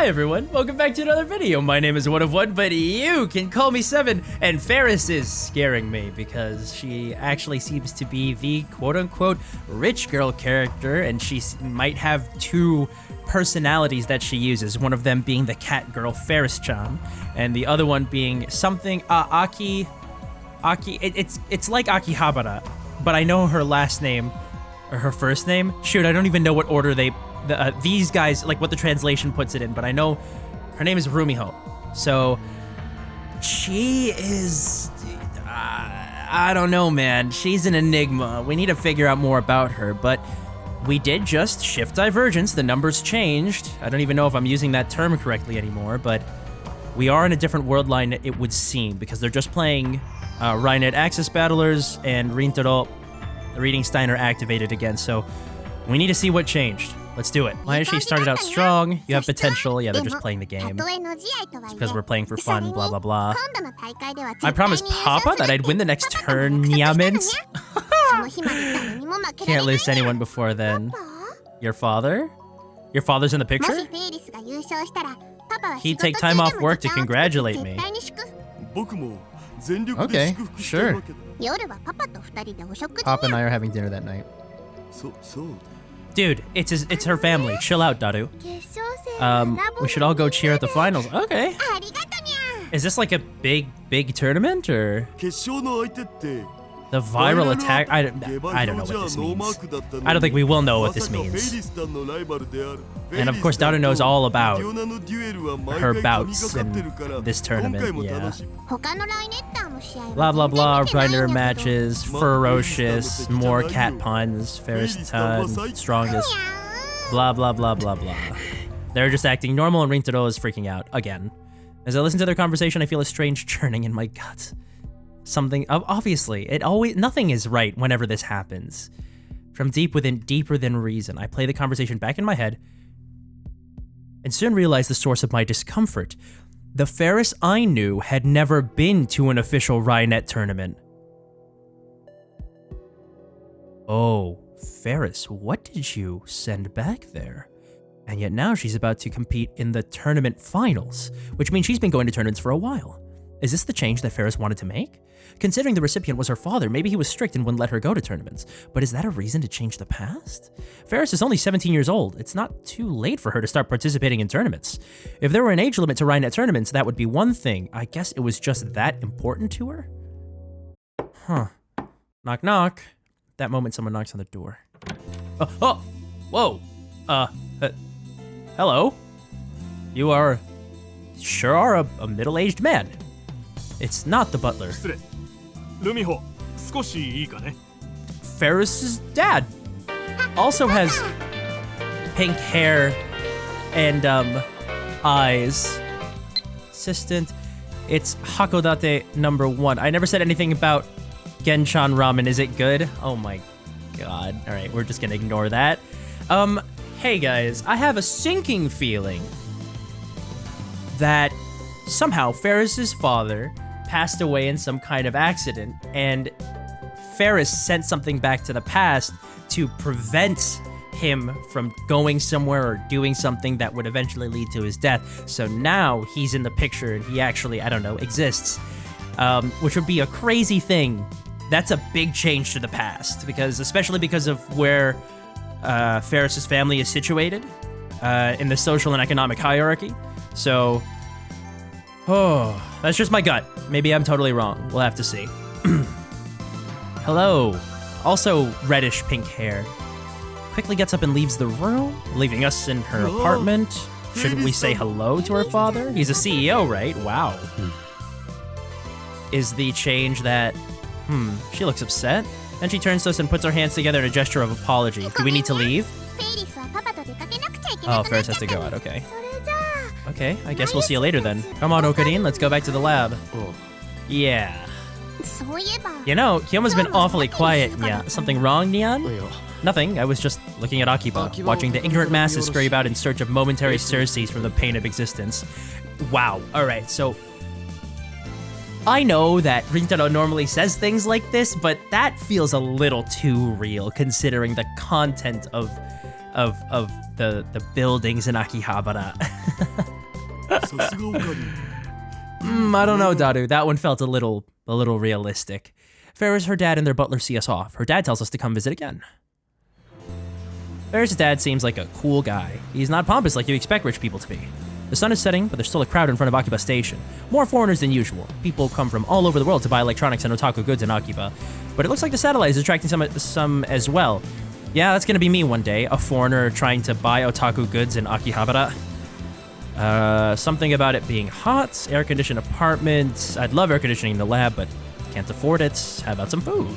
Hi everyone, welcome back to another video. My name is One of One, but you can call me Seven. And Ferris is scaring me because she actually seems to be the quote-unquote rich girl character, and she might have two personalities that she uses. One of them being the cat girl Ferris-chan, and the other one being something Aki. It's like Akihabara, but I know her last name or her first name. Shoot, I don't even know what order these guys, like what the translation puts it in, but I know her name is Rumiho. So she is, I don't know, man. She's an enigma. We need to figure out more about her, but we did just shift divergence. The numbers changed. I don't even know if I'm using that term correctly anymore, but we are in a different world line, it would seem, because they're just playing Rainet Axis Battlers and Rintaro, the Reading Stein are activated again, so we need to see what changed. Let's do it. Why she started out strong? You have potential. Yeah, they're just playing the game. It's because we're playing for fun, blah, blah, blah. I promised Papa that I'd win the next tournament. Can't lose anyone before then. Your father? Your father's in the picture? He'd take time off work to congratulate me. Okay, sure. Papa and I are having dinner that night. Dude, it's her family. Chill out, Daru. We should all go cheer at the finals. Okay. Is this like a big tournament, or the viral attack? I don't know what this means. I don't think we will know what this means. And of course, Daru knows all about her bouts in this tournament. Yeah. Blah blah blah. Grinder matches, ferocious, more cat puns, fairest ton, strongest. Blah blah blah blah blah. They're just acting normal, and Rintaro is freaking out again. As I listen to their conversation, I feel a strange churning in my gut. Something, obviously, nothing is right whenever this happens. From deeper than reason, I play the conversation back in my head and soon realize the source of my discomfort. The Ferris I knew had never been to an official Rainet tournament. Oh, Ferris, what did you send back there? And yet now she's about to compete in the tournament finals, which means she's been going to tournaments for a while. Is this the change that Ferris wanted to make? Considering the recipient was her father, maybe he was strict and wouldn't let her go to tournaments. But is that a reason to change the past? Ferris is only 17 years old. It's not too late for her to start participating in tournaments. If there were an age limit to Rainet tournaments, that would be one thing. I guess it was just that important to her? Huh. Knock knock. At that moment, someone knocks on the door. Whoa. Hello? You sure are a middle-aged man. It's not the butler. Ferris's dad also has pink hair and eyes. Assistant, it's Hakodate #1. I never said anything about Genchan ramen. Is it good? Oh my god. All right, we're just gonna ignore that. Hey guys, I have a sinking feeling that somehow Ferris's father passed away in some kind of accident, and Ferris sent something back to the past to prevent him from going somewhere or doing something that would eventually lead to his death. So now he's in the picture and he actually, I don't know, exists, which would be a crazy thing. That's a big change to the past, especially because of where Ferris's family is situated in the social and economic hierarchy. So, that's just my gut. Maybe I'm totally wrong. We'll have to see. Hello. Also reddish pink hair. Quickly gets up and leaves the room, leaving us in her apartment. Shouldn't we say hello to her father? He's a CEO, right? Wow. Is the change that, she looks upset. Then she turns to us and puts her hands together in a gesture of apology. Do we need to leave? Oh, Ferris has to go out, okay. Okay, I guess we'll see you later then. Come on, Okarin, let's go back to the lab. Yeah. You know, Kiyoma's been awfully quiet. Yeah, something wrong, Neon? Nothing, I was just looking at Akiba, watching the ignorant masses scurry about in search of momentary surcease from the pain of existence. Wow, alright, so I know that Rintaro normally says things like this, but that feels a little too real considering the content of of the buildings in Akihabara. I don't know, Daru. That one felt a little realistic. Farah's her dad and their butler see us off. Her dad tells us to come visit again. Farah's dad seems like a cool guy. He's not pompous like you expect rich people to be. The sun is setting, but there's still a crowd in front of Akiba Station. More foreigners than usual. People come from all over the world to buy electronics and otaku goods in Akiba. But it looks like the satellite is attracting some as well. Yeah, that's gonna be me one day, a foreigner trying to buy otaku goods in Akihabara. Something about it being hot, air-conditioned apartments. I'd love air conditioning in the lab, but can't afford it. How about some food?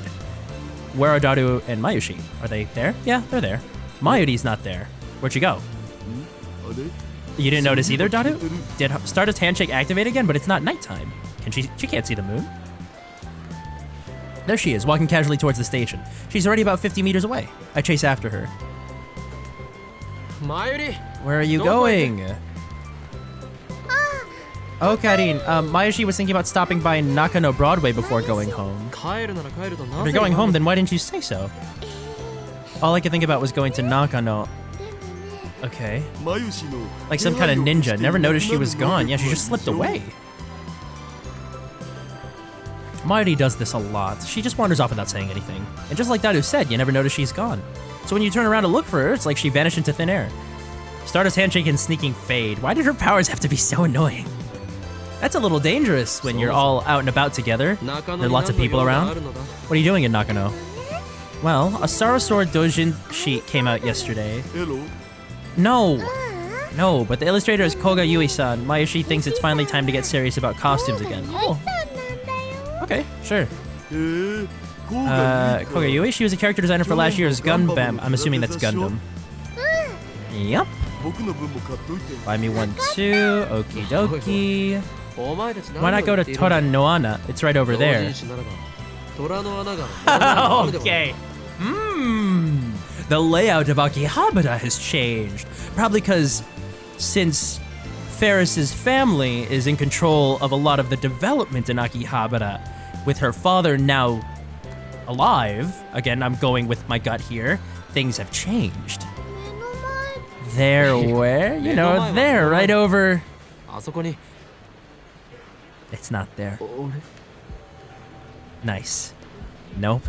Where are Daru and Mayushi? Are they there? Yeah, they're there. Mayuri's not there. Where'd you go? You didn't notice either, Daru? Did Stardust Handshake activate again, but it's not nighttime. She can't see the moon. There she is, walking casually towards the station. She's already about 50 meters away. I chase after her. Mayuri? Where are you going? Oh, Karin, Mayushi was thinking about stopping by Nakano Broadway before going home. If you're going home, then why didn't you say so? All I could think about was going to Nakano. Okay. Like some kind of ninja. Never noticed she was gone. Yeah, she just slipped away. Mayuri does this a lot. She just wanders off without saying anything. And just like Daru said, you never notice she's gone. So when you turn around to look for her, it's like she vanished into thin air. Stardust Handshake and Sneaking Fade. Why did her powers have to be so annoying? That's a little dangerous when you're all out and about together. There are lots of people around. What are you doing in Nakano? Well, a Sarasor Dojin sheet came out yesterday. No, but the illustrator is Koga Yui-san. Mayushi thinks it's finally time to get serious about costumes again. Oh. Okay, sure. Koga Yui, she was a character designer for last year's Gundam. I'm assuming that's Gundam. Yep. Buy me one too. Okie dokie. Why not go to Toran no Ana? It's right over there. Okay. The layout of Akihabara has changed. Probably because since Ferris's family is in control of a lot of the development in Akihabara, with her father now alive, again, I'm going with my gut here, things have changed. There, where? You know, there, right over... It's not there. Nice. Nope.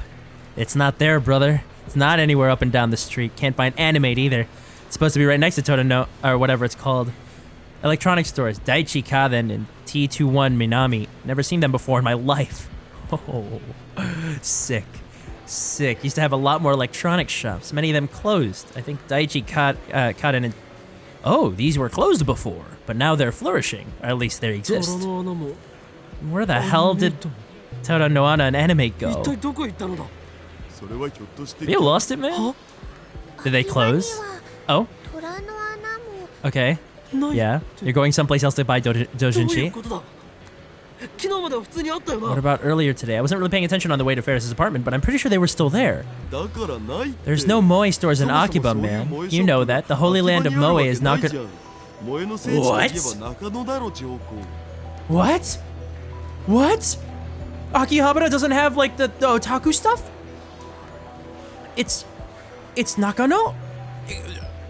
It's not there, brother. It's not anywhere up and down the street. Can't find Animate either. It's supposed to be right next to Totano, or whatever it's called. Electronic stores, Daichi Kaden and T21 Minami. Never seen them before in my life. Oh, sick. Sick. Used to have a lot more electronic shops. Many of them closed. I think Daichi Kaden and... Oh, these were closed before, but now they're flourishing. Or at least they exist. Where the hell did Toran no Ana and Animate go? You lost it, man? Did they close? Oh? Okay. Yeah. You're going someplace else to buy doujinshi? What about earlier today? I wasn't really paying attention on the way to Ferris's apartment, but I'm pretty sure they were still there. There's no moe stores in Akiba, man. You know that. The Holy Land of Moe is not gonna... What? What? Akihabara doesn't have, like, the otaku stuff? It's Nakano?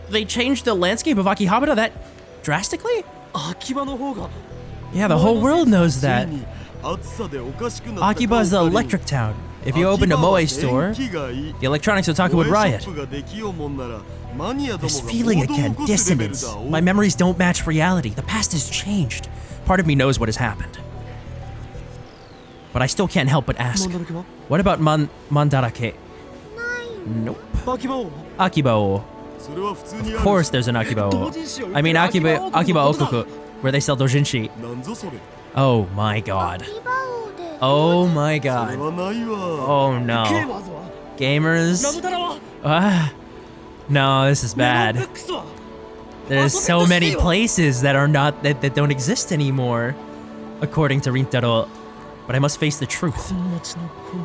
They changed the landscape of Akihabara that drastically? Yeah, the whole world knows that. Akiba is the electric town. If you opened a moe store, the electronics otaku would riot. This feeling again, dissonance. My memories don't match reality. The past has changed. Part of me knows what has happened. But I still can't help but ask. What about Mandarake? Nope. Akibao. Of course there's an Akibao. I mean Akiba Okuku, where they sell doujinshi. Oh my god. Oh my god. Oh no. Gamers? No, this is bad. There's so many places that are not that don't exist anymore, according to Rintaro. But I must face the truth.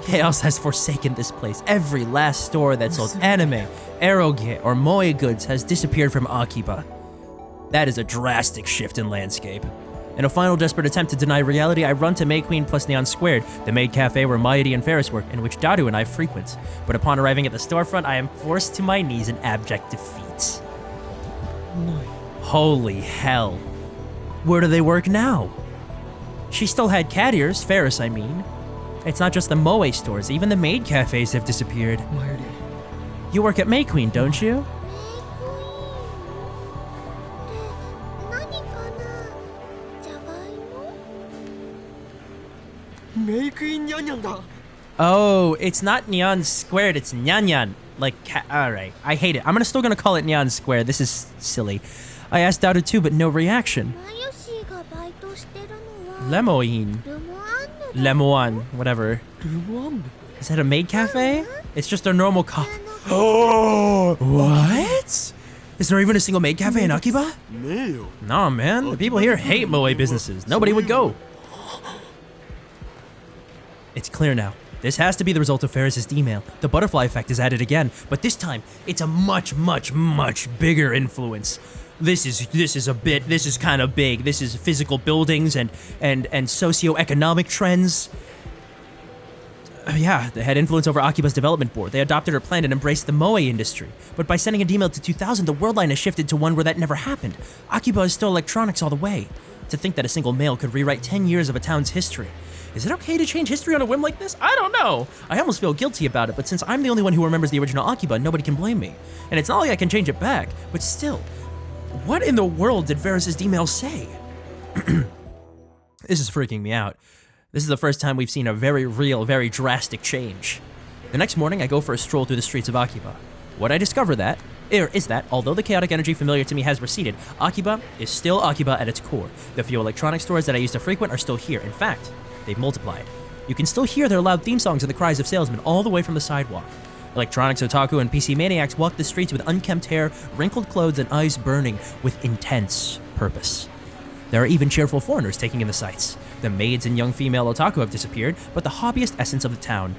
Chaos has forsaken this place. Every last store that sold anime, eroge, or moe goods has disappeared from Akiba. That is a drastic shift in landscape. In a final desperate attempt to deny reality, I run to May Queen plus Neon Squared, the maid cafe where Mayuri and Ferris work, and which Daru and I frequent. But upon arriving at the storefront, I am forced to my knees in abject defeat. Holy hell. Where do they work now? She still had cat ears, Ferris I mean. It's not just the Moe stores, even the maid cafes have disappeared. You work at May Queen, don't you? Oh, it's not Neon Squared, it's Nyan. Like, alright, I hate it. I'm still gonna call it Neon Square. This is silly. I asked Daru too, but no reaction. Lemoine, whatever. Is that a maid cafe? It's just a normal Oh, what? Is there even a single maid cafe in Akiba? Nah, man. The people here hate Moe businesses. Nobody would go. It's clear now. This has to be the result of Ferris's email. The butterfly effect is at it again, but this time it's a much, much, much bigger influence. This is kind of big. This is physical buildings and socioeconomic trends. Yeah, they had influence over Akiba's development board. They adopted her plan and embraced the Moe industry. But by sending an email to 2000, the world line has shifted to one where that never happened. Akiba is still electronics all the way. To think that a single mail could rewrite 10 years of a town's history. Is it okay to change history on a whim like this? I don't know. I almost feel guilty about it, but since I'm the only one who remembers the original Akiba, nobody can blame me. And it's not like I can change it back, but still. What in the world did Ferris's email say? This is freaking me out. This is the first time we've seen a very real, very drastic change. The next morning, I go for a stroll through the streets of Akiba. What I discover is that, although the chaotic energy familiar to me has receded, Akiba is still Akiba at its core. The few electronic stores that I used to frequent are still here. In fact, they've multiplied. You can still hear their loud theme songs and the cries of salesmen all the way from the sidewalk. Electronics otaku and PC maniacs walk the streets with unkempt hair, wrinkled clothes, and eyes burning with intense purpose. There are even cheerful foreigners taking in the sights. The maids and young female otaku have disappeared, but the hobbyist essence of the town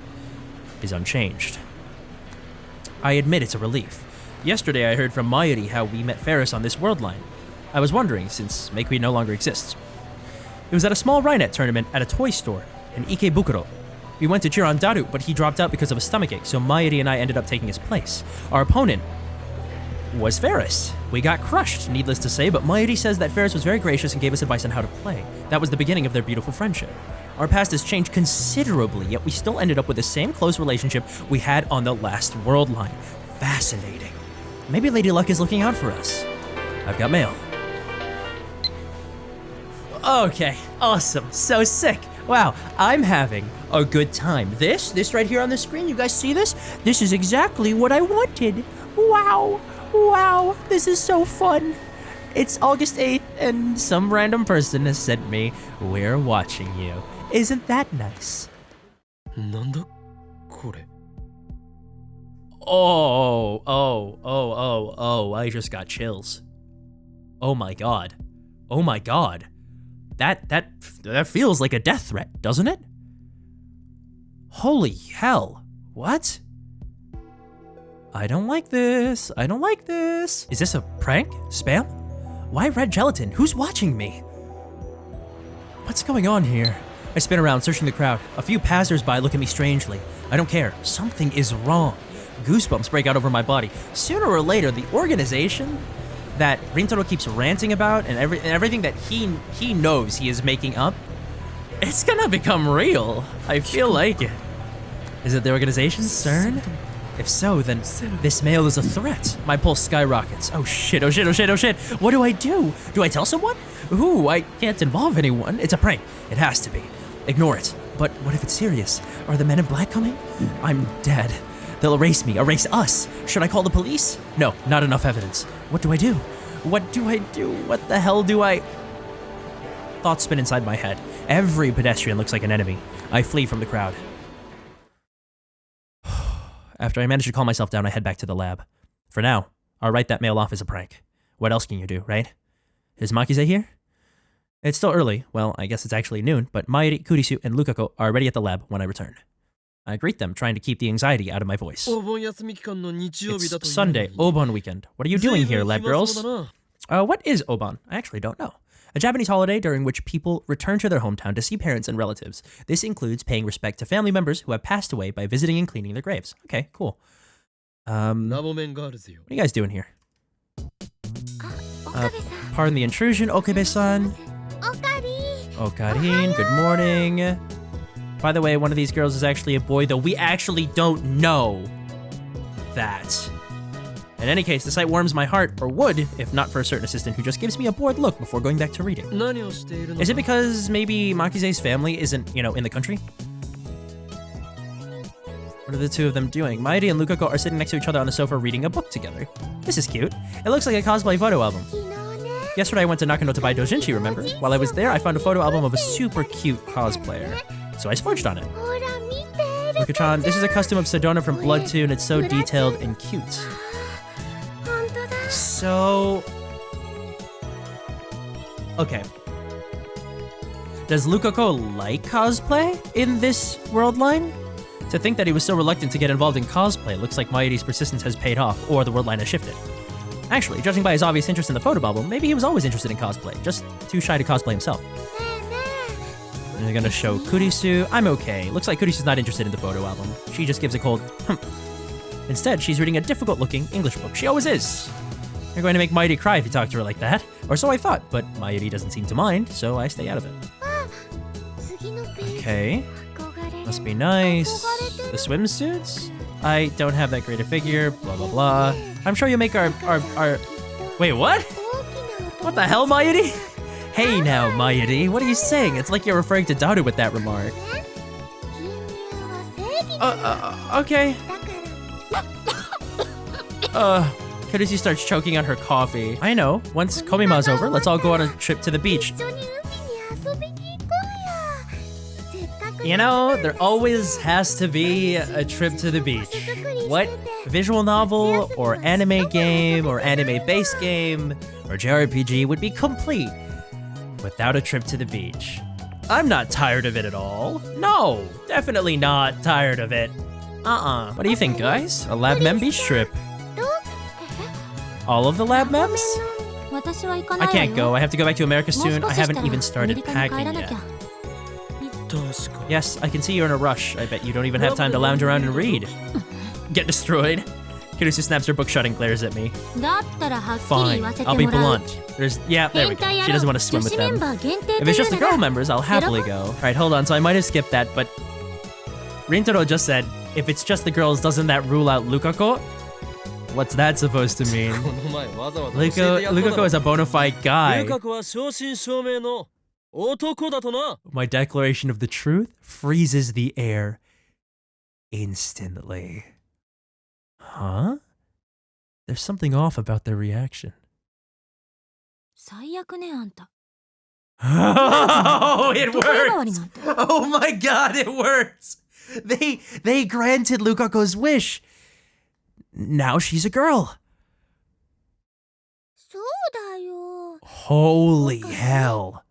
is unchanged. I admit it's a relief. Yesterday I heard from Mayuri how we met Ferris on this world line. I was wondering, since Meikui no longer exists. It was at a small Rainet tournament at a toy store in Ikebukuro. We went to cheer on Daru, but he dropped out because of a stomachache, so Mayuri and I ended up taking his place. Our opponent was Ferris. We got crushed, needless to say, but Mayuri says that Ferris was very gracious and gave us advice on how to play. That was the beginning of their beautiful friendship. Our past has changed considerably, yet we still ended up with the same close relationship we had on the last world line. Fascinating. Maybe Lady Luck is looking out for us. I've got mail. Okay, awesome, so sick. Wow, I'm having a good time. This right here on the screen, you guys see this? This is exactly what I wanted. Wow, this is so fun. It's August 8th, and some random person has sent me, "We're watching you." Isn't that nice? Oh, I just got chills. Oh my god. That feels like a death threat, doesn't it? Holy hell. What? I don't like this. Is this a prank? Spam? Why red gelatin? Who's watching me? What's going on here? I spin around, searching the crowd. A few passers-by look at me strangely. I don't care. Something is wrong. Goosebumps break out over my body. Sooner or later, the organization that Rintaro keeps ranting about and everything that he knows he is making up, it's gonna become real. I feel like it. Is it the organization, CERN? If so, then this mail is a threat. My pulse skyrockets. Oh shit. What do I do? Do I tell someone? Ooh, I can't involve anyone. It's a prank. It has to be. Ignore it. But what if it's serious? Are the men in black coming? I'm dead. They'll erase me, erase us. Should I call the police? No, not enough evidence. What do I do? What the hell do I... Thoughts spin inside my head. Every pedestrian looks like an enemy. I flee from the crowd. After I manage to calm myself down, I head back to the lab. For now, I'll write that mail off as a prank. What else can you do, right? Is Makize here? It's still early. Well, I guess it's actually noon, but Mayuri, Kurisu, and Lukako are already at the lab when I return. I greet them, trying to keep the anxiety out of my voice. It's Sunday, Obon weekend. What are you doing here, lab girls? What is Obon? I actually don't know. a Japanese holiday during which people return to their hometown to see parents and relatives. This includes paying respect to family members who have passed away by visiting and cleaning their graves. Okay, cool. What are you guys doing here? Pardon the intrusion, Okabe-san. Okarin, good morning. By the way, one of these girls is actually a boy, though we actually don't know that. In any case, the sight warms my heart, or would, if not for a certain assistant who just gives me a bored look before going back to reading. Is it because maybe Makize's family isn't, in the country? What are the two of them doing? Mairi and Lukako are sitting next to each other on a sofa reading a book together. This is cute. It looks like a cosplay photo album. Yesterday I went to Nakano to buy doujinshi, remember? While I was there, I found a photo album of a super cute cosplayer. So I splurged on it. Luka-chan, this is a custom of Sedona from Blood 2, and it's so detailed and cute. So... okay. Does Lukako like cosplay in this world line? To think that he was so reluctant to get involved in cosplay looks like Mairi's persistence has paid off, or the world line has shifted. Actually, judging by his obvious interest in the photo album, maybe he was always interested in cosplay, just too shy to cosplay himself. And they're gonna show Kurisu. I'm okay. Looks like Kurisu's not interested in the photo album. She just gives a cold Instead, she's reading a difficult-looking English book. She always is. You're going to make Mairi cry if you talk to her like that. Or so I thought, but Mairi doesn't seem to mind, so I stay out of it. Okay. Must be nice. The swimsuits? I don't have that great a figure, blah blah blah. I'm sure you'll make our... Wait, what? What the hell, Mairi? Hey now, Mairi, what are you saying? It's like you're referring to Daru with that remark. Okay. Kurisu starts choking on her coffee. I know. Once Komima's over, let's all go on a trip to the beach. There always has to be a trip to the beach. What visual novel, or anime game, or anime-based game, or JRPG would be complete without a trip to the beach? I'm not tired of it at all. No, definitely not tired of it. What do you think, guys? A Lab Mem beach trip? All of the Lab Mems? I can't go. I have to go back to America soon. I haven't even started packing yet. Yes, I can see you're in a rush. I bet you don't even have time to lounge around and read. Get destroyed. Kurisu snaps her book shut and glares at me. Fine, I'll be blunt. Yeah, there we go. She doesn't want to swim with them. If it's just the girl members, I'll happily go. Alright, hold on, so I might have skipped that, but... Rintaro just said, if it's just the girls, doesn't that rule out Lukako? What's that supposed to mean? Lukako is a bona fide guy. My declaration of the truth freezes the air instantly. Huh? There's something off about their reaction. Oh, it worked! Oh my god, it worked! They granted Lukako's wish. Now she's a girl. Holy hell.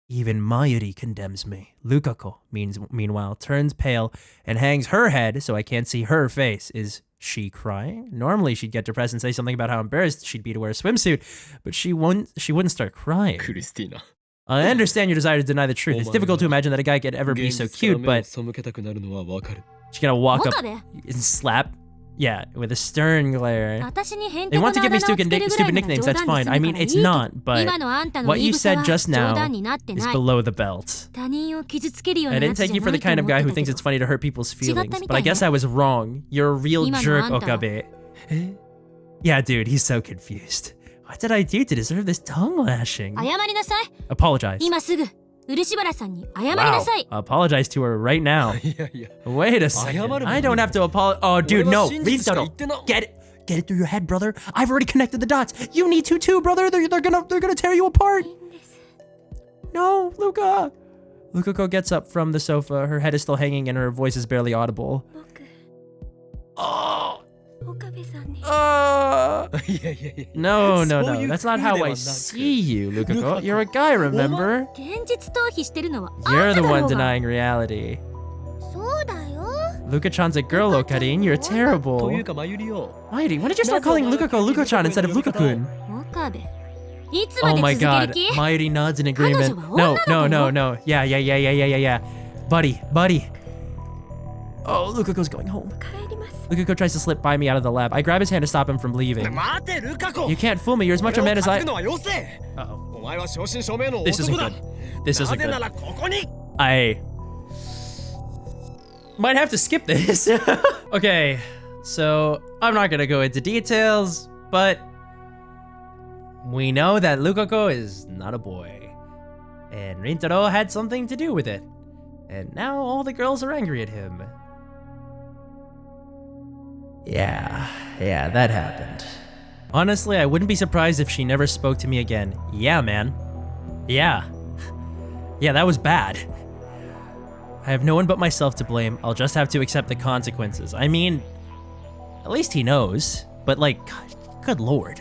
Even Mayuri condemns me. Lukako, meanwhile, turns pale and hangs her head so I can't see her face. Is she crying? Normally she'd get depressed and say something about how embarrassed she'd be to wear a swimsuit, but she wouldn't start crying. Christina. I understand your desire to deny the truth. It's difficult to imagine that a guy could ever be so cute, but... She's gonna walk up and slap... Yeah, with a stern glare. They want to give me stupid nicknames, that's fine. I mean, it's not, but what you said just now is below the belt. I didn't take you for the kind of guy who thinks it's funny to hurt people's feelings, but I guess I was wrong. You're a real jerk, Okabe. Yeah, dude, he's so confused. What did I do to deserve this tongue lashing? Apologize. Wow, apologize to her right now. Wait a second. I don't have to apologize. Oh, dude, no. Get it through your head, brother. I've already connected the dots. You need to too, brother. They're gonna tear you apart. No, Luka. Lukako gets up from the sofa. Her head is still hanging and her voice is barely audible. Oh. No. That's not how I see you, Lukako. You're a guy, remember? You're the one denying reality. Luka-chan's a girl, Okarin. You're terrible. Mighty, when did you start calling Lukako Luka-chan instead of Luka-kun? Oh my god. Mighty nods in agreement. No. Yeah. Buddy. Oh, Lukaku's going home. Lukaku tries to slip by me out of the lab. I grab his hand to stop him from leaving. You can't fool me. You're as much a man as I... Uh-oh. This isn't good. This isn't good. I might have to skip this. Okay, so I'm not gonna go into details, but we know that Lukaku is not a boy. And Rintaro had something to do with it. And now all the girls are angry at him. Yeah, that happened. Honestly, I wouldn't be surprised if she never spoke to me again. Yeah, man. Yeah, that was bad. I have no one but myself to blame. I'll just have to accept the consequences. I mean, at least he knows. But like, good lord.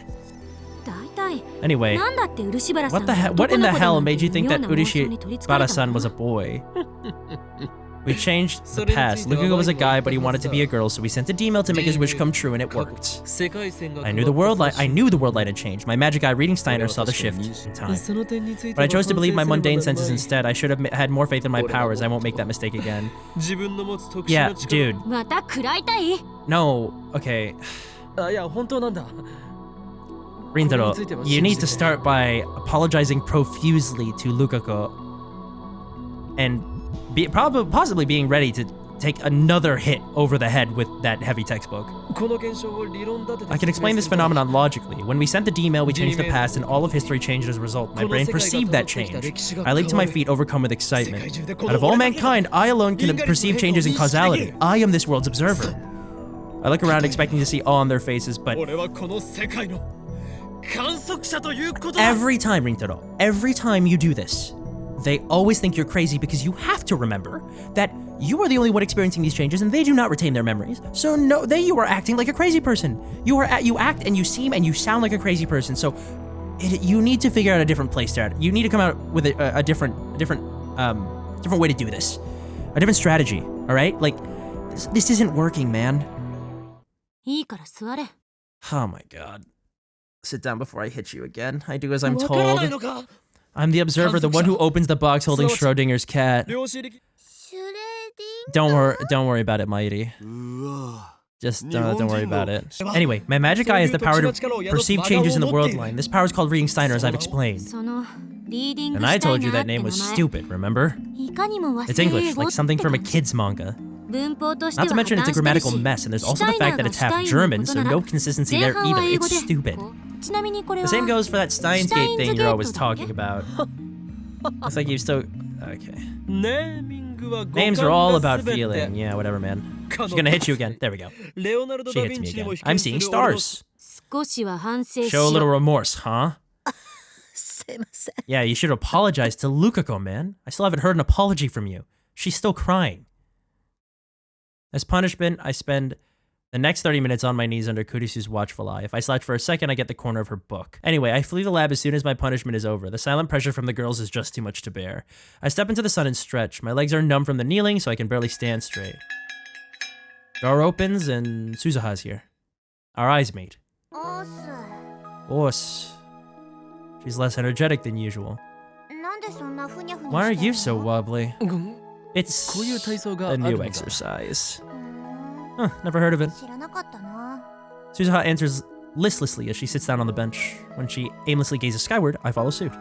Anyway, what in the hell made you think that Urishibara-san was a boy? We changed the past. Lukaku was a guy, but he wanted to be a girl, so we sent a D-mail to make his wish come true, and it worked. I knew the world light had changed. My magic eye reading Steiner saw the shift in time. But I chose to believe my mundane senses instead. I should have had more faith in my powers. I won't make that mistake again. Yeah, dude. No, okay. Rintaro, you need to start by apologizing profusely to Lukaku and possibly being ready to take another hit over the head with that heavy textbook. I can explain this phenomenon logically. When we sent the D-mail, we changed the past, and all of history changed as a result. My brain perceived that change. I leaped to my feet, overcome with excitement. Out of all mankind, I alone can perceive changes in causality. I am this world's observer. I look around expecting to see awe on their faces, but every time, Rintaro, every time you do this, they always think you're crazy because you have to remember that you are the only one experiencing these changes and they do not retain their memories. So no, you are acting like a crazy person. You act and you seem and you sound like a crazy person. So you need to figure out a different place to. You need to come out with a different way to do this, a different strategy. All right, like this isn't working, man. Oh my god. Sit down before I hit you again. I do as I'm told. I'm the observer, the one who opens the box holding Schrodinger's cat. Don't worry about it, Mighty. Just don't worry about it. Anyway, my magic eye has the power to perceive changes in the world line. This power is called Reading Steiner, as I've explained. And I told you that name was stupid, remember? It's English, like something from a kid's manga. Not to mention it's a grammatical mess, and there's also the fact that it's half German, so no consistency there either. It's stupid. The same goes for that Steins gate thing you're always talking about. It's like you still... Okay. Names are all about feeling. Yeah, whatever, man. She's gonna hit you again. There we go. She hits me again. I'm seeing stars. Show a little remorse, huh? Yeah, you should apologize to Lukaku, man. I still haven't heard an apology from you. She's still crying. As punishment, I spend the next 30 minutes on my knees under Kurisu's watchful eye. If I slouch for a second, I get the corner of her book. Anyway, I flee the lab as soon as my punishment is over. The silent pressure from the girls is just too much to bear. I step into the sun and stretch. My legs are numb from the kneeling, so I can barely stand straight. Door opens and Suzuha's here. Our eyes meet. Boss. She's less energetic than usual. Why are you so wobbly? It's a new exercise. Huh, never heard of it. Suzuha answers listlessly as she sits down on the bench. When she aimlessly gazes skyward, I follow suit.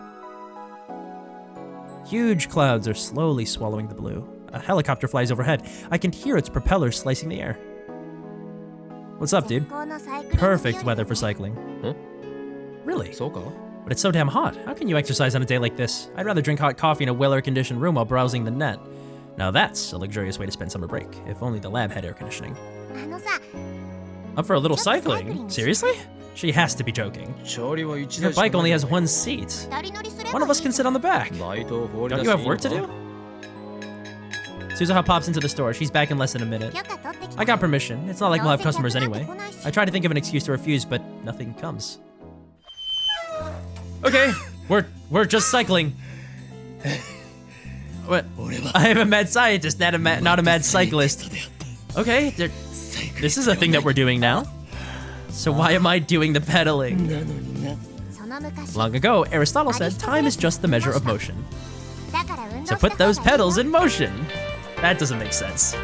Huge clouds are slowly swallowing the blue. A helicopter flies overhead. I can hear its propellers slicing the air. What's up, dude? Perfect weather for cycling. Huh? Really? But it's so damn hot. How can you exercise on a day like this? I'd rather drink hot coffee in a well-air-conditioned room while browsing the net. Now that's a luxurious way to spend summer break, if only the lab had air conditioning. Up for a little cycling? Seriously? She has to be joking. Your bike only has one seat. One of us can sit on the back. Don't you have work to do? Suzuha pops into the store. She's back in less than a minute. I got permission. It's not like we'll have customers anyway. I try to think of an excuse to refuse, but nothing comes. Okay, we're just cycling. What? I am a mad scientist, not a mad cyclist. Okay, this is a thing that we're doing now. So why am I doing the pedaling? Long ago, Aristotle said time is just the measure of motion. So put those pedals in motion. That doesn't make sense.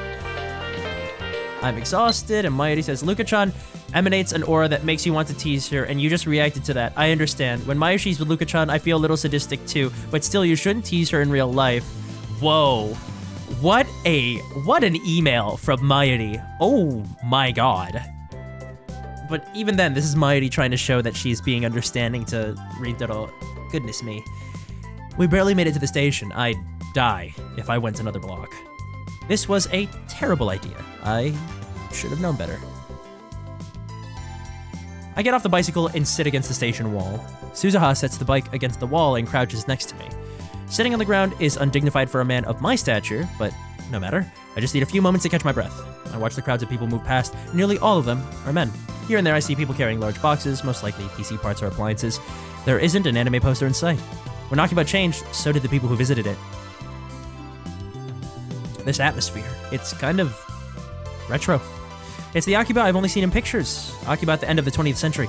I'm exhausted, and Mayuri says, Luka-chan emanates an aura that makes you want to tease her, and you just reacted to that. I understand. When Mayuri's with Luka-chan, I feel a little sadistic too, but still, you shouldn't tease her in real life. Whoa. What an email from Mayuri. Oh my god. But even then, this is Mayuri trying to show that she's being understanding to Rintaro. Goodness me. We barely made it to the station. I'd die if I went another block. This was a terrible idea. I should have known better. I get off the bicycle and sit against the station wall. Suzuha sets the bike against the wall and crouches next to me. Sitting on the ground is undignified for a man of my stature, but no matter. I just need a few moments to catch my breath. I watch the crowds of people move past. Nearly all of them are men. Here and there I see people carrying large boxes, most likely PC parts or appliances. There isn't an anime poster in sight. When Akiba changed, so did the people who visited it. This atmosphere, it's kind of retro. It's the Akiba I've only seen in pictures. Akiba at the end of the 20th century.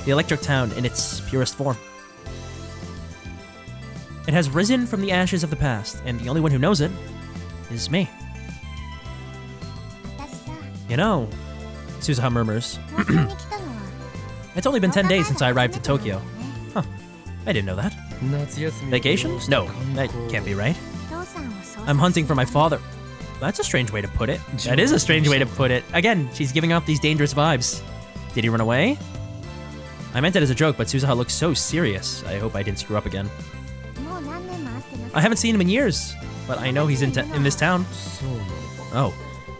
The electric town in its purest form. It has risen from the ashes of the past, and the only one who knows it is me. You know, Suzuha murmurs. It's only been 10 days since I arrived in Tokyo. Huh, I didn't know that. Vacation? No, that can't be right. I'm hunting for my father. That's a strange way to put it. That is a strange way to put it. Again, she's giving off these dangerous vibes. Did he run away? I meant it as a joke, but Suzuha looks so serious. I hope I didn't screw up again. I haven't seen him in years, but I know he's in this town. Oh,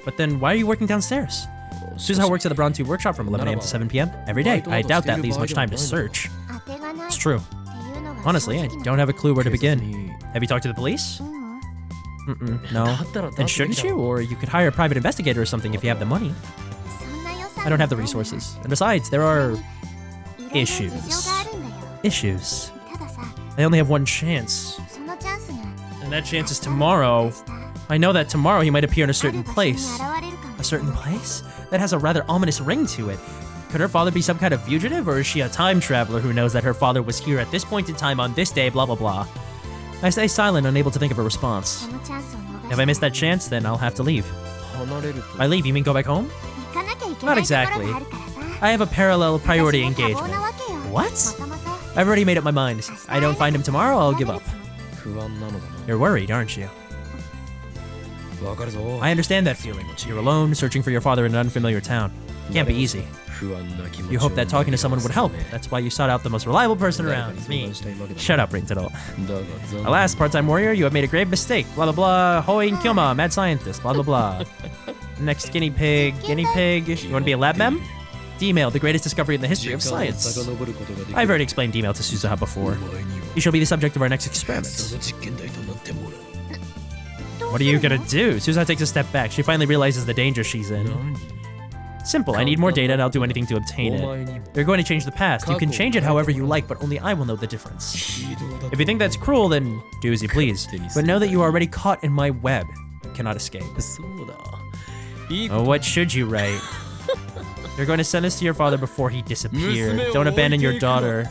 but then why are you working downstairs? Suzuha works at the Bronze workshop from 11 a.m. to 7 p.m. every day. I doubt that leaves much time to search. It's true. Honestly, I don't have a clue where to begin. Have you talked to the police? No. Then shouldn't you? Or you could hire a private investigator or something if you have the money. I don't have the resources. And besides, there are issues. Issues. I only have one chance. And that chance is tomorrow. I know that tomorrow he might appear in a certain place. A certain place? That has a rather ominous ring to it. Could her father be some kind of fugitive, or is she a time traveler who knows that her father was here at this point in time on this day, blah blah blah? I stay silent, unable to think of a response. If I miss that chance, then I'll have to leave. By leave, you mean go back home? Not exactly. I have a parallel priority engagement. What? I've already made up my mind. If I don't find him tomorrow, I'll give up. You're worried, aren't you? I understand that feeling. You're alone, searching for your father in an unfamiliar town. It can't be easy. You hope that talking to someone would help. That's why you sought out the most reliable person around, me. Shut up, Rintaro. Alas, part-time warrior, you have made a grave mistake. Blah blah blah. Hoin Kyoma, mad scientist. Blah blah blah. Next guinea pig. Guinea pig. You want to be a lab mem? D-mail, the greatest discovery in the history of science. I've already explained D-mail to Suzuha before. You shall be the subject of our next experiment. What are you gonna do? Suzuha takes a step back. She finally realizes the danger she's in. Simple, I need more data and I'll do anything to obtain it. You're going to change the past. You can change it however you like, but only I will know the difference. If you think that's cruel, then do as you please. But know that you are already caught in my web. You cannot escape. Oh, what should you write? You're going to send this to your father before he disappeared. Don't abandon your daughter.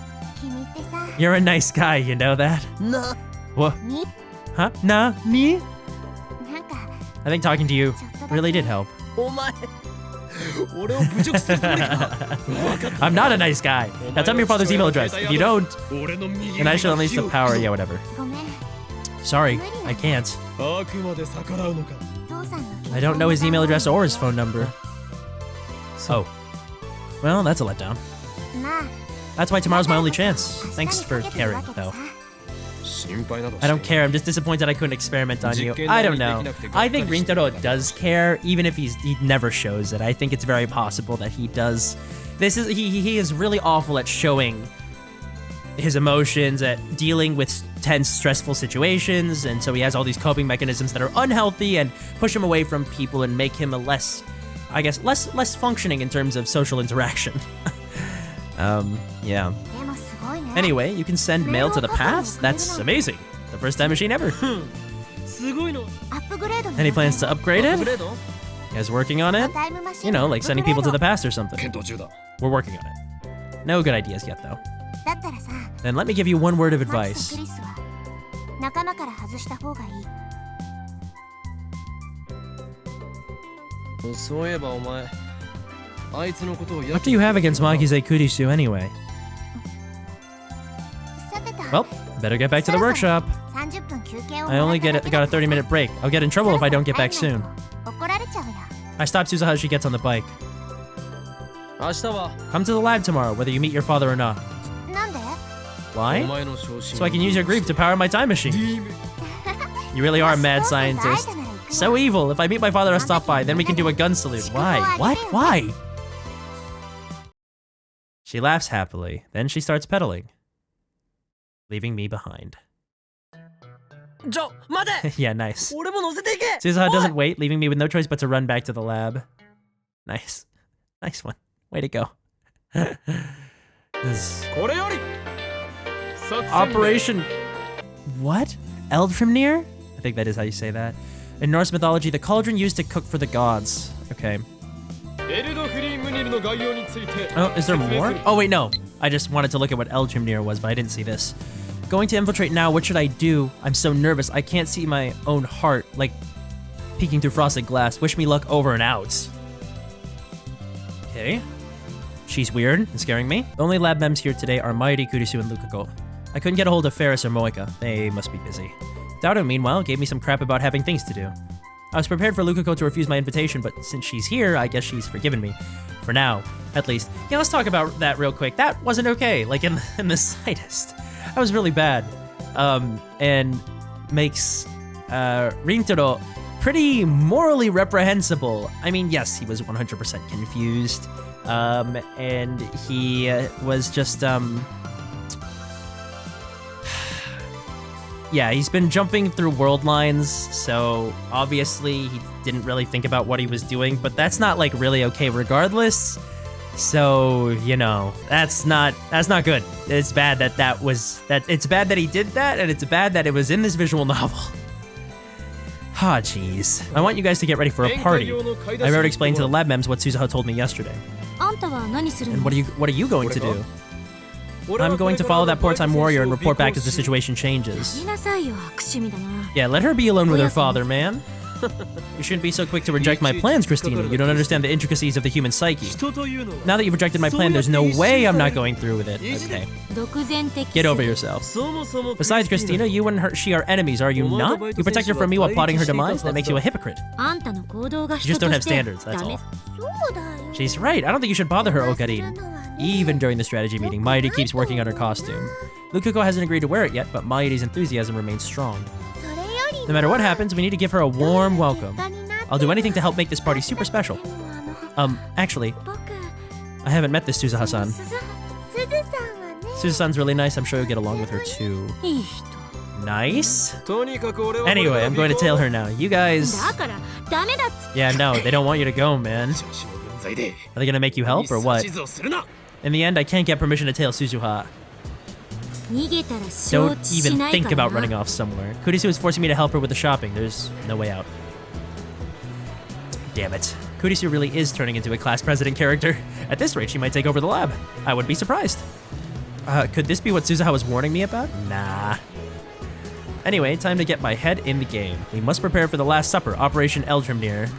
You're a nice guy, you know that? What? Huh? Nah, me? I think talking to you really did help. I'm not a nice guy. Now tell me your father's email address. If you don't, then I shall unleash the power. Yeah, whatever. Sorry, I can't. I don't know his email address or his phone number. Oh. Well, that's a letdown. That's why tomorrow's my only chance. Thanks for caring, though. I don't care, I'm just disappointed I couldn't experiment on you. I don't know. I think Rintaro does care, even if he never shows it. I think it's very possible that he does. He is really awful at showing his emotions, at dealing with tense, stressful situations, and so he has all these coping mechanisms that are unhealthy and push him away from people and make him a less functioning in terms of social interaction. Yeah. Anyway, you can send mail to the past? That's amazing. The first time machine ever. Any plans to upgrade it? You guys working on it? You know, like sending people to the past or something. We're working on it. No good ideas yet, though. Then let me give you one word of advice. What do you have against Makize Kurisu anyway? Well, better get back to the workshop. I only got a 30-minute break. I'll get in trouble if I don't get back soon. I stopped Suzuha as she gets on the bike. Come to the lab tomorrow, whether you meet your father or not. Why? So I can use your grief to power my time machine. You really are a mad scientist. So evil. If I meet my father, I'll stop by. Then we can do a gun salute. Why? What? Why? She laughs happily. Then she starts pedaling, leaving me behind. Yeah, nice. Suzuha doesn't wait, leaving me with no choice but to run back to the lab. Nice. Nice one. Way to go. Operation... What? Eldrimnir? I think that is how you say that. In Norse mythology, the cauldron used to cook for the gods. Okay. Oh, is there more? Oh, wait, no. I just wanted to look at what Eldrimnir was, but I didn't see this. Going to infiltrate now, what should I do? I'm so nervous. I can't see my own heart, like peeking through frosted glass. Wish me luck, over and out. Okay. She's weird and scaring me. The only lab mems here today are Mairi, Kurisu, and Lukako. I couldn't get a hold of Ferris or Moeka. They must be busy. Dado, meanwhile, gave me some crap about having things to do. I was prepared for Lukako to refuse my invitation, but since she's here, I guess she's forgiven me. For now, at least. Yeah, let's talk about that real quick. That wasn't okay, like in the slightest. That was really bad. And makes Rintaro pretty morally reprehensible. I mean, yes, he was 100% confused. And he was just, yeah, he's been jumping through world lines, so obviously he didn't really think about what he was doing, but that's not, like, really okay regardless. So, you know, that's not good. It's bad it's bad that he did that, and it's bad that it was in this visual novel. Ah, jeez. I want you guys to get ready for a party. I already explained to the lab mems what Suzuha told me yesterday. And what are you going to do? I'm going to follow that part-time warrior and report back as the situation changes. Yeah, let her be alone with her father, man. You shouldn't be so quick to reject my plans, Christina. You don't understand the intricacies of the human psyche. Now that you've rejected my plan, there's no way I'm not going through with it. Okay. Get over yourself. Besides, Christina, you and she are enemies, are you not? You protect her from me while plotting her demise? That makes you a hypocrite. You just don't have standards, that's all. She's right. I don't think you should bother her, Okarin. Even during the strategy meeting, Mairi keeps working on her costume. Lukako hasn't agreed to wear it yet, but Mairi's enthusiasm remains strong. No matter what happens, we need to give her a warm welcome. I'll do anything to help make this party super special. Actually, I haven't met this Suzuha-san. Suzuha-san's really nice. I'm sure you'll get along with her too. Nice? Anyway, I'm going to tail her now. You guys... Yeah, no, they don't want you to go, man. Are they gonna make you help, or what? In the end, I can't get permission to tail Suzuha. Don't even think about running off somewhere. Kurisu is forcing me to help her with the shopping. There's no way out. Damn it. Kurisu really is turning into a class president character. At this rate, she might take over the lab. I wouldn't be surprised. Could this be what Suzuha was warning me about? Nah. Anyway, time to get my head in the game. We must prepare for the Last Supper, Operation Eldrimnir.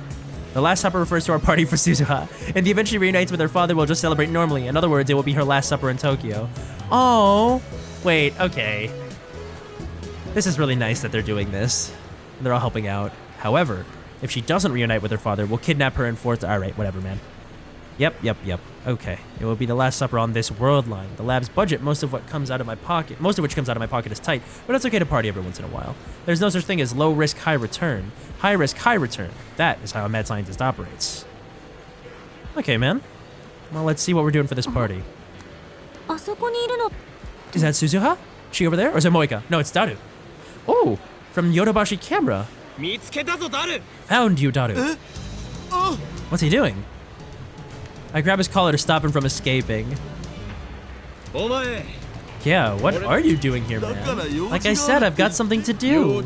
The Last Supper refers to our party for Suzuha. In the event she reunites with her father, we'll just celebrate normally. In other words, it will be her last supper in Tokyo. Oh, wait, okay. This is really nice that they're doing this. They're all helping out. However, if she doesn't reunite with her father, we'll kidnap her and force... Alright, whatever, man. Yep. Okay. It will be the Last Supper on this world line. The lab's budget, most of which comes out of my pocket, is tight, but it's okay to party every once in a while. There's no such thing as low risk, high return. High risk, high return. That is how a mad scientist operates. Okay, man. Well, let's see what we're doing for this party. Is that Suzuha? She over there? Or is it Moeka? No, it's Daru. Oh, from Yodobashi Camera. Found you, Daru. What's he doing? I grab his collar to stop him from escaping. Yeah, what are you doing here, man? Like I said, I've got something to do.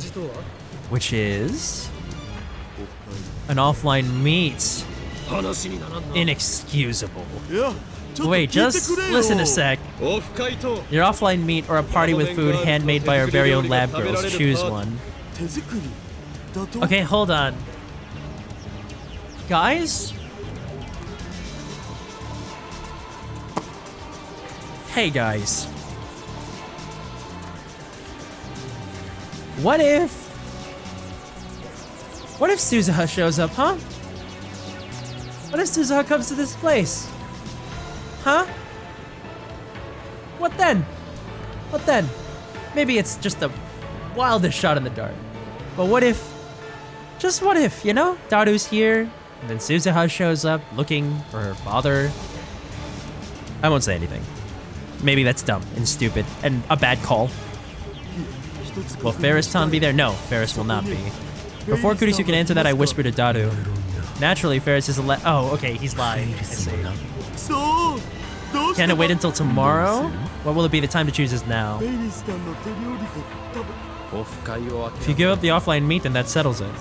Which is... an offline meet. Inexcusable. Wait, just listen a sec. Your offline meet or a party with food handmade by our very own lab girls. Choose one. Okay, hold on. Guys? Hey guys. What if Suzuha shows up, huh? What if Suzuha comes to this place? Huh? What then? What then? Maybe it's just the wildest shot in the dark. But what if, just what if, you know? Daru's here, and then Suzuha shows up looking for her father. I won't say anything. Maybe that's dumb and stupid and a bad call. Will Ferris-tan be there? No, Ferris will not be. Before Kurisu can answer that, I whisper to Daru. Naturally, Ferris is oh, okay, he's lying. I see. Can it wait until tomorrow? What will it be? The time to choose is now. If you give up the offline meet, then that settles it.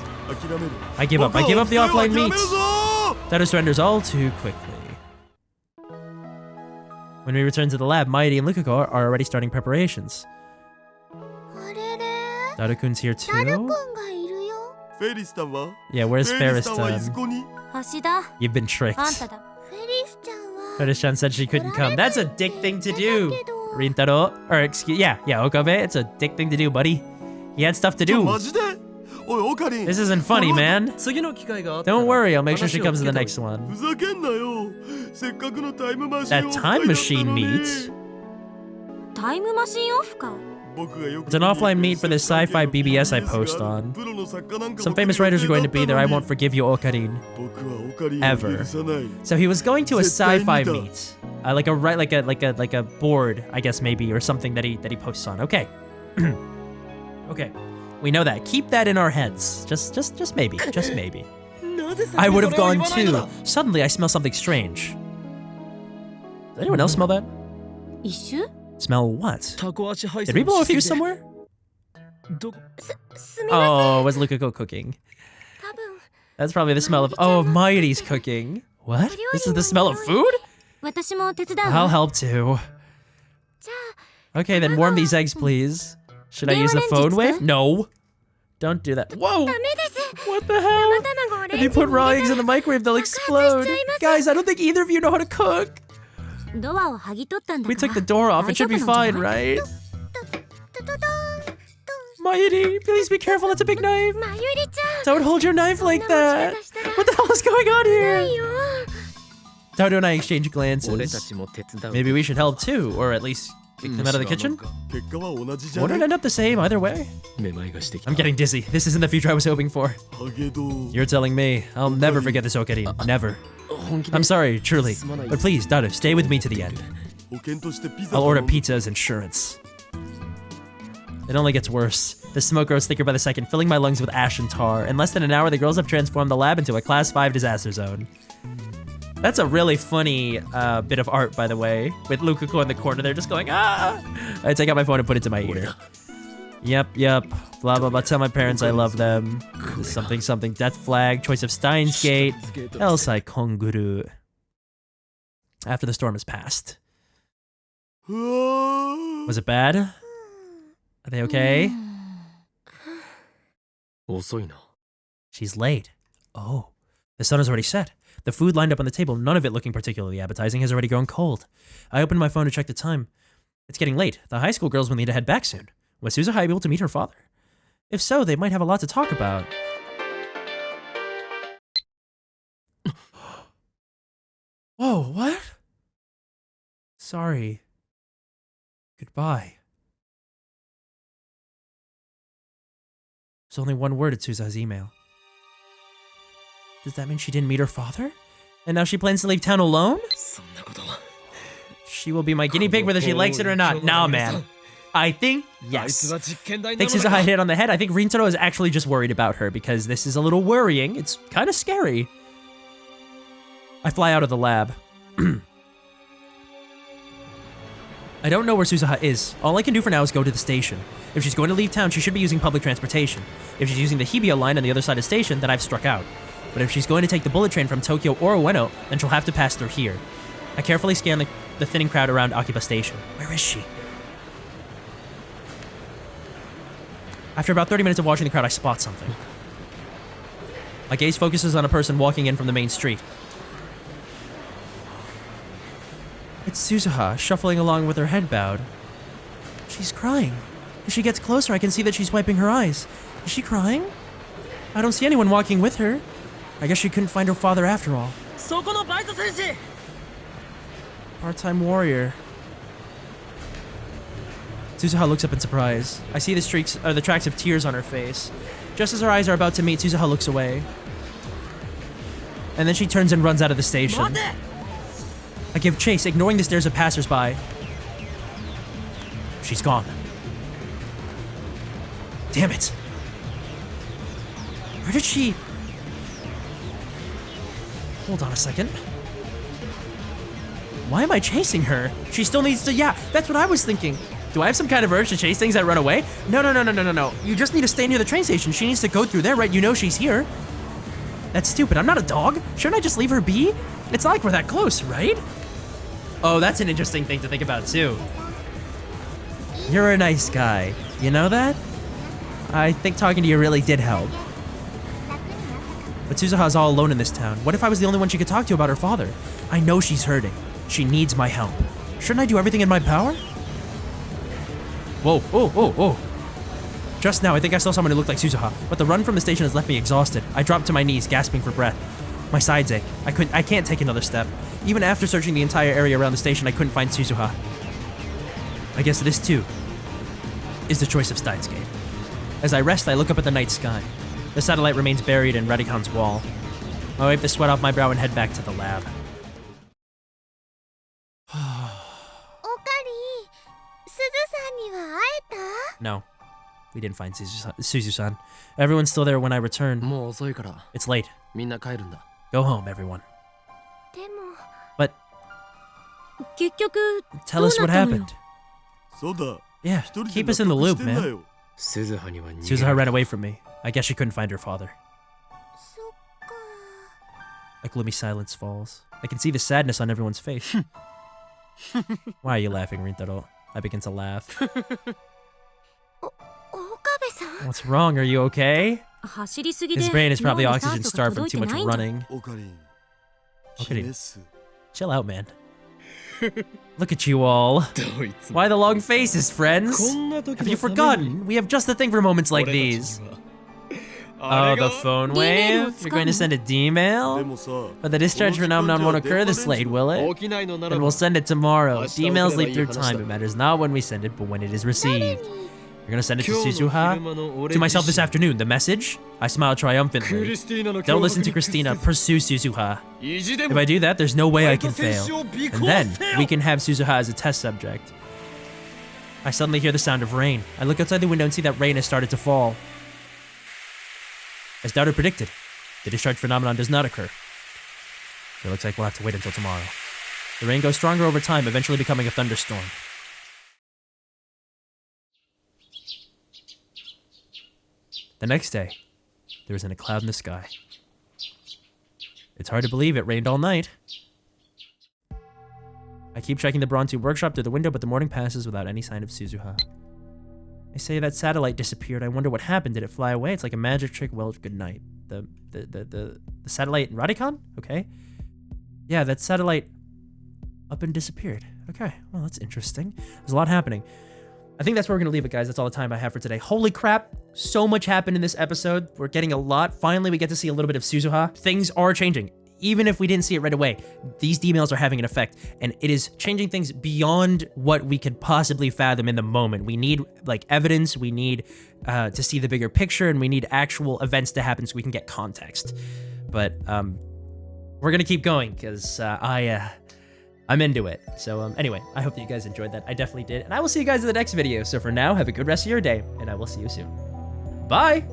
I give up. I give up the offline meets. Daru surrenders all too quickly. When we return to the lab, Mairi and Lukuko are already starting preparations. Daru-kun's here too? Yeah, where's Ferris-tan? You've been tricked. Ferris-chan said she couldn't come. That's a dick thing to do. Rintaro, or excuse, yeah, Okabe, it's a dick thing to do, buddy. He had stuff to do. This isn't funny, man. Don't worry, I'll make sure she comes to the next one. That time machine meet? It's an offline meet for this sci-fi BBS I post on. Some famous writers are going to be there. I won't forgive you, Okarin. Ever. So he was going to a sci-fi meet, like a board, I guess maybe, or something that he posts on. Okay. Okay. We know that. Keep that in our heads. Just maybe. Just maybe. I would have gone too. Suddenly, I smell something strange. Does anyone else smell that? Smell what? Did we blow a fuse somewhere? Oh, was Lukuko cooking? That's probably the smell of Mairi's cooking. What? This is the smell of food? I'll help too. Okay, then warm these eggs, please. Should I use the phone wave? No. Don't do that. Whoa! What the hell? If you put raw eggs in the microwave, they'll explode. Guys, I don't think either of you know how to cook. We took the door off. It should be fine, right? Mairi, please be careful. It's a big knife. Don't hold your knife like that. What the hell is going on here? Daru and I exchange glances. Maybe we should help too, or at least kick them out of the kitchen? Wouldn't it end up the same either way? I'm getting dizzy. This isn't the future I was hoping for. You're telling me. I'll never forget this, Okarin. Never. I'm sorry, truly. But please, Daru, stay with me to the end. I'll order pizza as insurance. It only gets worse. The smoke grows thicker by the second, filling my lungs with ash and tar. In less than an hour, the girls have transformed the lab into a Class 5 disaster zone. That's a really funny bit of art, by the way, with Lukuko in the corner there just going, ah! I take out my phone and put it to my ear. Yep. Blah, blah, blah. Tell my parents I love them. Something. Death flag. Choice of Steins Gate. Elsai Konguru. After the storm has passed. Was it bad? Are they okay? She's late. Oh. The sun has already set. The food lined up on the table, none of it looking particularly appetizing, has already grown cold. I opened my phone to check the time. It's getting late. The high school girls will need to head back soon. Was Suzuha able to meet her father? If so, they might have a lot to talk about. Whoa, what? Sorry. Goodbye. There's only one word in Suzuha's email. Does that mean she didn't meet her father? And now she plans to leave town alone? She will be my guinea pig whether she likes it or not. Nah, man. I think yes. I think Suzuha hit it on the head. I think Rintaro is actually just worried about her because this is a little worrying. It's kind of scary. I fly out of the lab. I don't know where Suzuha is. All I can do for now is go to the station. If she's going to leave town, she should be using public transportation. If she's using the Hibiya line on the other side of the station, then I've struck out. But if she's going to take the bullet train from Tokyo or Ueno, then she'll have to pass through here. I carefully scan the thinning crowd around Akiba Station. Where is she? After about 30 minutes of watching the crowd, I spot something. My gaze focuses on a person walking in from the main street. It's Suzuha, shuffling along with her head bowed. She's crying. As she gets closer, I can see that she's wiping her eyes. Is she crying? I don't see anyone walking with her. I guess she couldn't find her father after all. Part-time warrior. Suzuha looks up in surprise. I see the tracks of tears on her face. Just as her eyes are about to meet, Suzuha looks away. And then she turns and runs out of the station. I give chase, ignoring the stares of passers-by. She's gone. Damn it. Where did she... Hold on a second. Why am I chasing her? She still needs to... Yeah, that's what I was thinking. Do I have some kind of urge to chase things that run away? No. You just need to stay near the train station. She needs to go through there, right? You know she's here. That's stupid. I'm not a dog. Shouldn't I just leave her be? It's not like we're that close, right? Oh, that's an interesting thing to think about, too. You're a nice guy. You know that? I think talking to you really did help. But Suzuha's all alone in this town. What if I was the only one she could talk to about her father? I know she's hurting. She needs my help. Shouldn't I do everything in my power? Whoa. Just now, I think I saw someone who looked like Suzuha, but the run from the station has left me exhausted. I dropped to my knees, gasping for breath. My sides ache. I can't take another step. Even after searching the entire area around the station, I couldn't find Suzuha. I guess this, too, is the choice of Steins Gate. As I rest, I look up at the night sky. The satellite remains buried in Radicon's wall. I wipe the sweat off my brow and head back to the lab. No, we didn't find Suzu-san. Everyone's still there when I return. It's late. Go home, everyone. But tell us what happened. Yeah, keep us in the loop, man. Suzuha ran away from me. I guess she couldn't find her father. A gloomy silence falls. I can see the sadness on everyone's face. Why are you laughing, Rintaro? I begin to laugh. What's wrong? Are you okay? His brain is probably oxygen starved from too much running. Chill out, man. Look at you all. Why the long faces, friends? Have you forgotten? We have just the thing for moments like these. Oh, the phone wave? You're going to send a D-mail? But the discharge phenomenon won't occur this late, will it? Then we'll send it tomorrow. D-mails leap through time. It matters not when we send it, but when it is received. You're gonna send it to Suzuha? To myself this afternoon. The message? I smile triumphantly. Don't listen to Christina. Pursue Suzuha. If I do that, there's no way I can fail. And then, we can have Suzuha as a test subject. I suddenly hear the sound of rain. I look outside the window and see that rain has started to fall. As Doubter predicted, the discharge phenomenon does not occur. It looks like we'll have to wait until tomorrow. The rain goes stronger over time, eventually becoming a thunderstorm. The next day, there isn't a cloud in the sky. It's hard to believe it rained all night. I keep checking the Bronze Tube workshop through the window, but the morning passes without any sign of Suzuha. I say that satellite disappeared. I wonder what happened. Did it fly away? It's like a magic trick. Well, good night. The satellite in Radicon? Okay. Yeah, that satellite up and disappeared. Okay, well, that's interesting. There's a lot happening. I think that's where we're going to leave it, guys. That's all the time I have for today. Holy crap. So much happened in this episode. We're getting a lot. Finally, we get to see a little bit of Suzuha. Things are changing. Even if we didn't see it right away, these D-mails are having an effect, and it is changing things beyond what we could possibly fathom in the moment. We need, like, evidence. We need to see the bigger picture, and we need actual events to happen so we can get context. But we're going to keep going, because I'm into it. So anyway, I hope that you guys enjoyed that. I definitely did. And I will see you guys in the next video. So for now, have a good rest of your day, and I will see you soon. Bye!